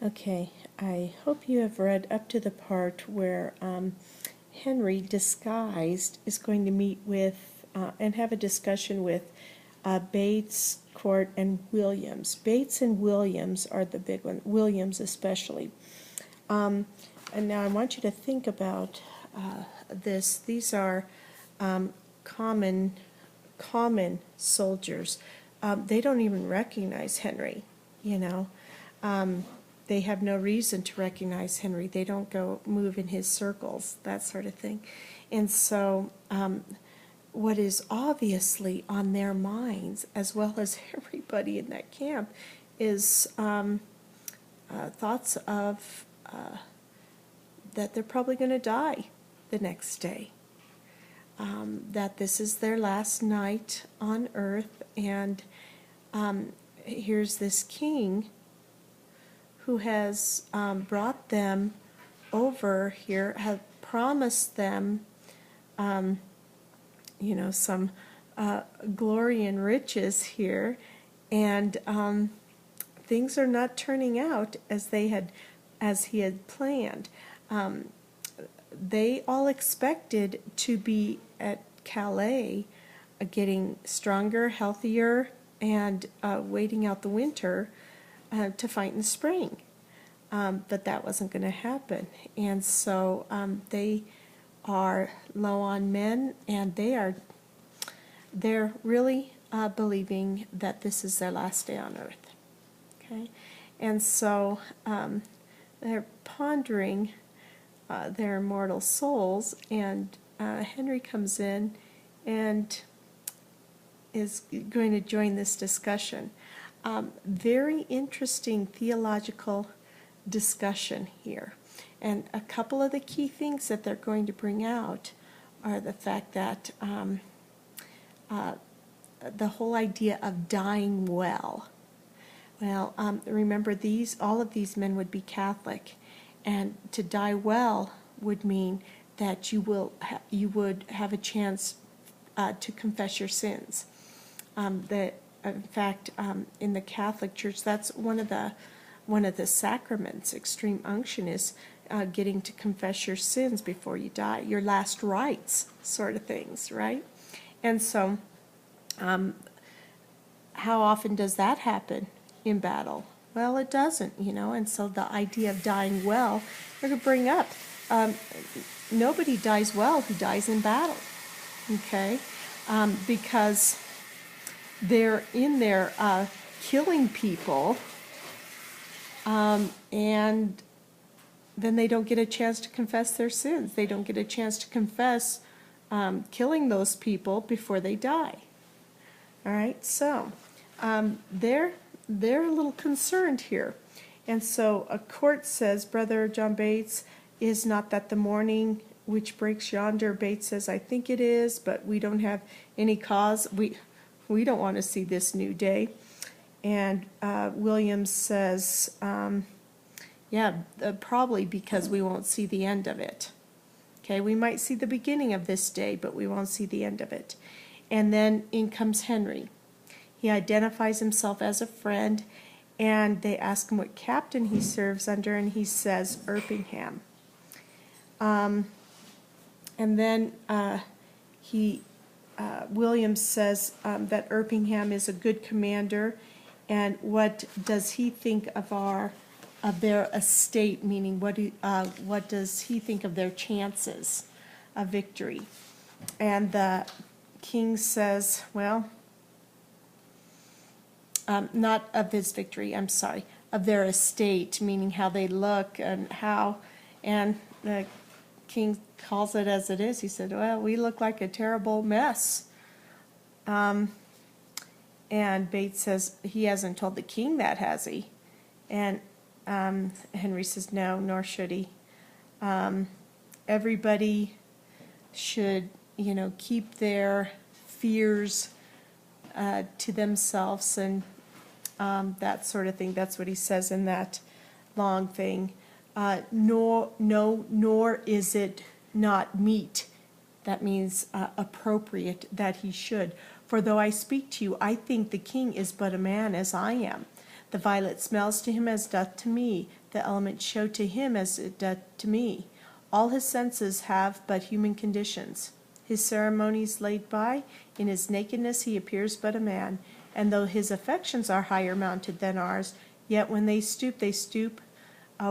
Okay, I hope you have read up to the part where Henry, disguised, is going to meet with and have a discussion with Bates, Court, and Williams. Bates and Williams are the big one, Williams especially. And now I want you to think about this. These are common soldiers. They don't even recognize Henry, you know. They have no reason to recognize Henry. They don't go move in his circles, that sort of thing. And so what is obviously on their minds, as well as everybody in that camp, is thoughts of that they're probably going to die the next day. That this is their last night on earth, and here's this king who has brought them over here, have promised them, some glory and riches here, and things are not turning out as he had planned. They all expected to be at Calais, getting stronger, healthier, and waiting out the winter to fight in the spring. But that wasn't going to happen. And so they are low on men, and they're really believing that this is their last day on earth. Okay? And so they're pondering their immortal souls, and Henry comes in and is going to join this discussion. Very interesting theological discussion here. And a couple of the key things that they're going to bring out are the fact that the whole idea of dying well. Well, remember, all of these men would be Catholic, and to die well would mean that you would have a chance to confess your sins. In fact, in the Catholic Church, that's one of the sacraments. Extreme unction is getting to confess your sins before you die, your last rites, sort of things, right? And so, how often does that happen in battle? Well, it doesn't, and so the idea of dying well, we're going to bring up, nobody dies well who dies in battle, okay? Because they're in there killing people, and then they don't get a chance to confess their sins. They don't get a chance to confess killing those people before they die. All right, so they're a little concerned here. And so a court says, Brother John Bates, is not that the morning which breaks yonder? Bates says, I think it is, but we don't have any cause. We don't want to see this new day. And Williams says, probably because we won't see the end of it. Okay, we might see the beginning of this day, but we won't see the end of it. And then in comes Henry. He identifies himself as a friend, and they ask him what captain he serves under, and he says Erpingham. And then Williams says that Erpingham is a good commander, and what does he think of their estate? Meaning, what does he think of their chances of victory? And the king says, well, not of his victory, I'm sorry, of their estate, meaning how they look and the king calls it as it is. He said, well, we look like a terrible mess. And Bates says, he hasn't told the king that, has he? And Henry says, no, nor should he. Everybody should, keep their fears to themselves and that sort of thing. That's what he says in that long thing. Nor is it not meet. That means appropriate that he should. For though I speak to you, I think the king is but a man as I am. The violet smells to him as doth to me. the elements show to him as it doth to me. All his senses have but human conditions. His ceremonies laid by, in his nakedness he appears but a man, and though his affections are higher mounted than ours, yet when they stoop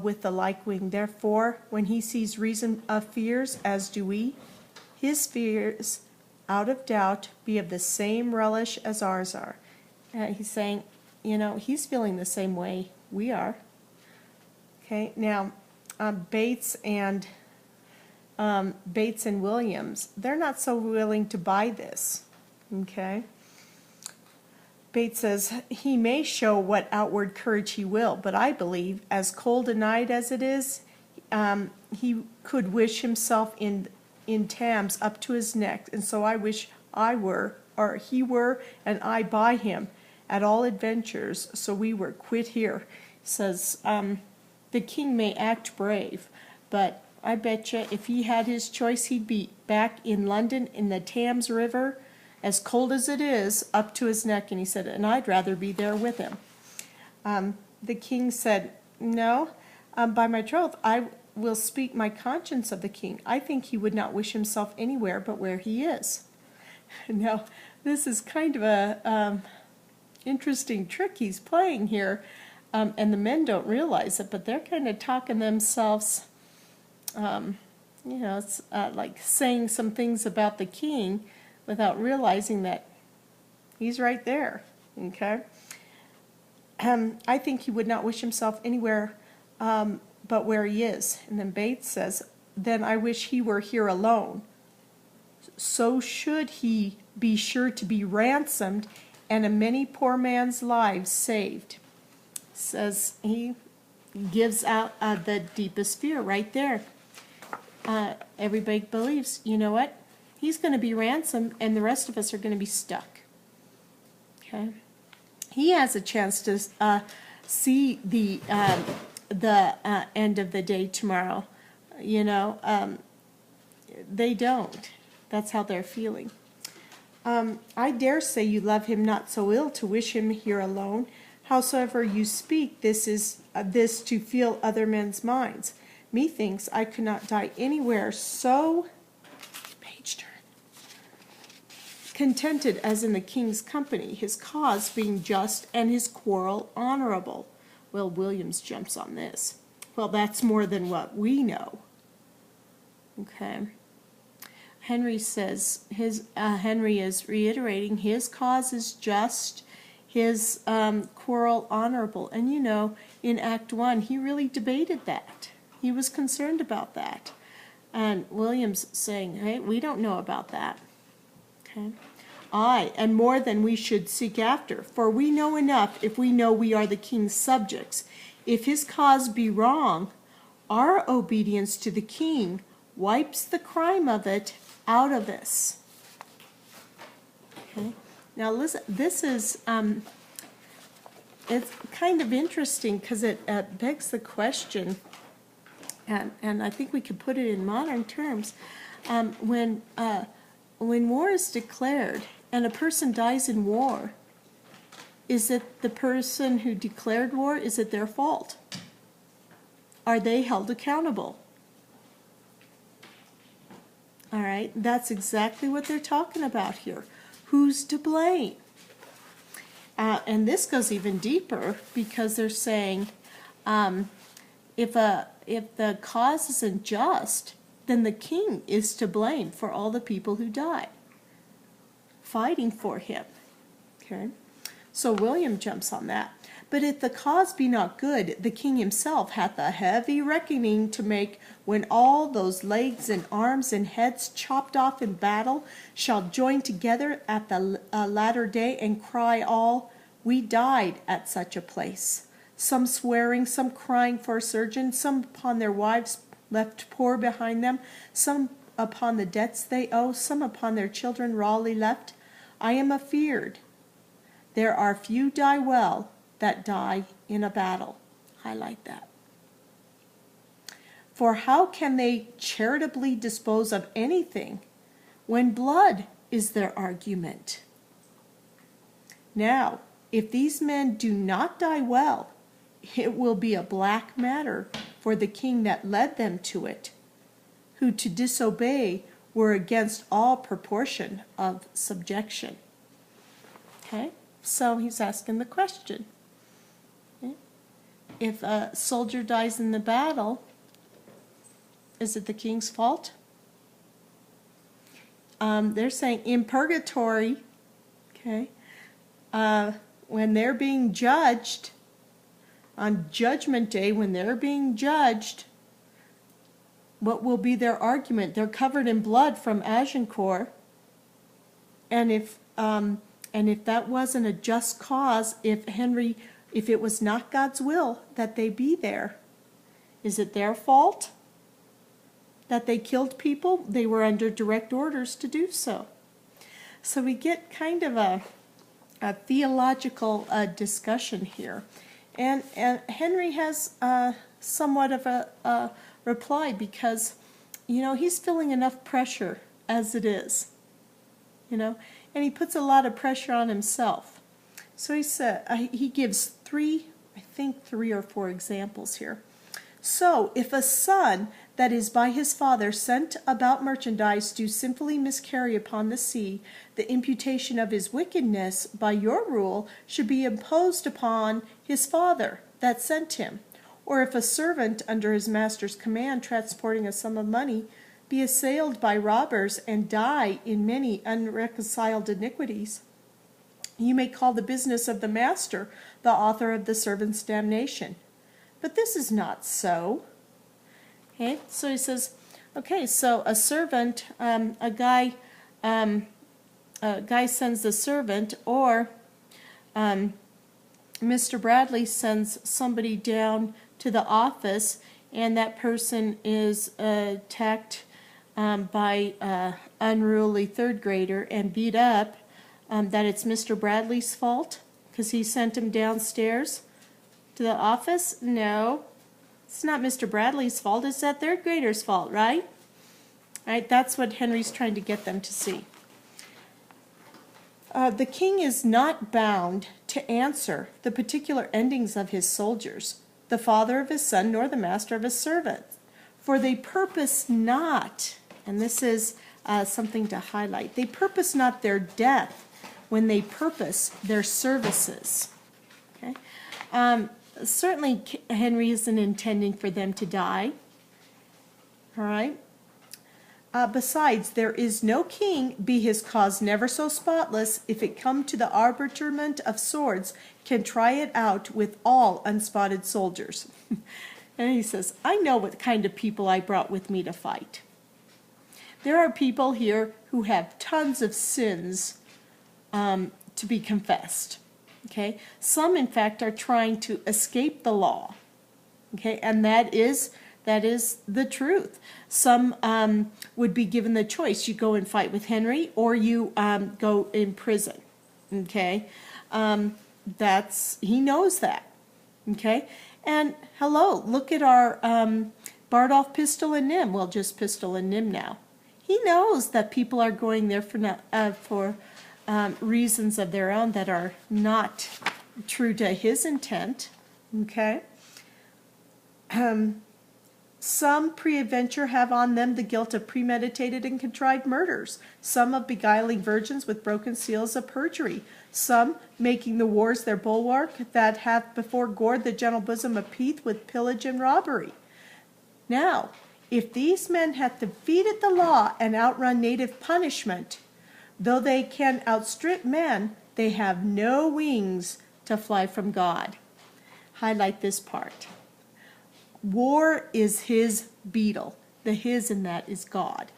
with the like wing. Therefore, when he sees reason of fears, as do we, his fears, out of doubt, be of the same relish as ours are. He's saying, he's feeling the same way we are. Okay, now Bates and Williams, they're not so willing to buy this. Okay. Bates says, he may show what outward courage he will, but I believe, as cold a night as it is, he could wish himself in Thames up to his neck, and so I wish I were, or he were, and I by him, at all adventures, so we were quit here. He says, the king may act brave, but I bet you if he had his choice, he'd be back in London in the Thames River, as cold as it is, up to his neck. And he said, and I'd rather be there with him. The king said, no, by my troth, I will speak my conscience of the king. I think he would not wish himself anywhere but where he is. Now, this is kind of a interesting trick he's playing here, and the men don't realize it, but they're kind of talking themselves, it's like saying some things about the king without realizing that he's right there, okay? I think he would not wish himself anywhere but where he is. And then Bates says, then I wish he were here alone. So should he be sure to be ransomed and a many poor man's lives saved. Says he gives out the deepest fear right there. Everybody believes, you know what? He's going to be ransomed, and the rest of us are going to be stuck. Okay, he has a chance to see the end of the day tomorrow. They don't. That's how they're feeling. I dare say you love him not so ill to wish him here alone. Howsoever you speak, this is this to feel other men's minds. Methinks I could not die anywhere so contented as in the king's company, his cause being just and his quarrel honorable. Well, Williams jumps on this. Well, that's more than what we know. Okay. Henry says Henry is reiterating his cause is just, his quarrel honorable. And in Act 1, he really debated that. He was concerned about that. And Williams saying, hey, we don't know about that. Okay. Aye, and more than we should seek after, for we know enough if we know we are the king's subjects. If his cause be wrong, our obedience to the king wipes the crime of it out of us. Okay. Now listen, this is it's kind of interesting because it begs the question, and I think we could put it in modern terms. When war is declared and a person dies in war, is it the person who declared war? Is it their fault? Are they held accountable? All right, that's exactly what they're talking about here. Who's to blame? And this goes even deeper because they're saying if the cause isn't just, then the king is to blame for all the people who died fighting for him. Okay, so William jumps on that. But if the cause be not good, the king himself hath a heavy reckoning to make, when all those legs and arms and heads chopped off in battle shall join together at the latter day and cry all, we died at such a place. Some swearing, some crying for a surgeon, some upon their wives left poor behind them, some upon the debts they owe, some upon their children rawly left. I am afeard there are few die well that die in a battle. Highlight that. For how can they charitably dispose of anything when blood is their argument? Now, if these men do not die well, it will be a black matter for the king that led them to it, who to disobey were against all proportion of subjection. Okay, so he's asking the question. Okay? If a soldier dies in the battle, is it the king's fault? They're saying in purgatory, okay, when they're being judged, on Judgment Day, when they're being judged, what will be their argument? They're covered in blood from Agincourt, and if that wasn't a just cause, if it was not God's will that they be there, is it their fault that they killed people? They were under direct orders to do so. So we get kind of a theological discussion here. And Henry has somewhat of a reply because, he's feeling enough pressure as it is, and he puts a lot of pressure on himself. So he gives three or four examples here. So, if a son that is by his father sent about merchandise do sinfully miscarry upon the sea, the imputation of his wickedness by your rule should be imposed upon his father that sent him. Or if a servant under his master's command transporting a sum of money be assailed by robbers and die in many unreconciled iniquities, you may call the business of the master the author of the servant's damnation. But this is not so. Okay, so he says, okay, so a servant, a guy sends the servant, or Mr. Bradley sends somebody down to the office, and that person is attacked by an unruly third grader and beat up, that it's Mr. Bradley's fault because he sent him downstairs to the office? No, it's not Mr. Bradley's fault. It's that third grader's fault, right? Right? That's what Henry's trying to get them to see. The king is not bound to answer the particular endings of his soldiers, the father of his son, nor the master of his servant. For they purpose not, and this is something to highlight, they purpose not their death when they purpose their services. Okay? Certainly Henry isn't intending for them to die. All right? Besides, there is no king, be his cause never so spotless, if it come to the arbitrament of swords, can try it out with all unspotted soldiers. And he says, I know what kind of people I brought with me to fight. There are people here who have tons of sins to be confessed. Okay? Some, in fact, are trying to escape the law. Okay? And that is the truth. Some would be given the choice. You go and fight with Henry, or you go in prison. Okay? He knows that. Okay? And hello, look at our Bardolph, Pistol, and Nym. Well, just Pistol and Nym now. He knows that people are going there for reasons of their own that are not true to his intent. Okay? Some pre-adventure have on them the guilt of premeditated and contrived murders, some of beguiling virgins with broken seals of perjury, some making the wars their bulwark, that hath before gored the gentle bosom of Peace with pillage and robbery. Now, if these men hath defeated the law and outrun native punishment, though they can outstrip men, they have no wings to fly from God. Highlight this part. War is his beetle. The his in that is God.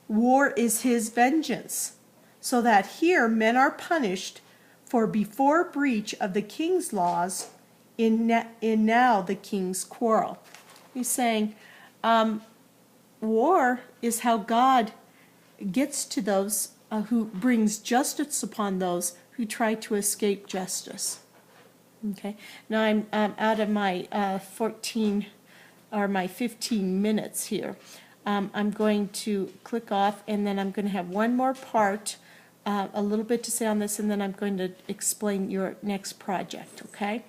War is his vengeance, so that here men are punished for before breach of the king's laws in now the king's quarrel. He's saying war is how God gets to those who brings justice upon those who try to escape justice. Okay. Now I'm out of my 15 minutes here. I'm going to click off, and then I'm going to have one more part, a little bit to say on this, and then I'm going to explain your next project. Okay.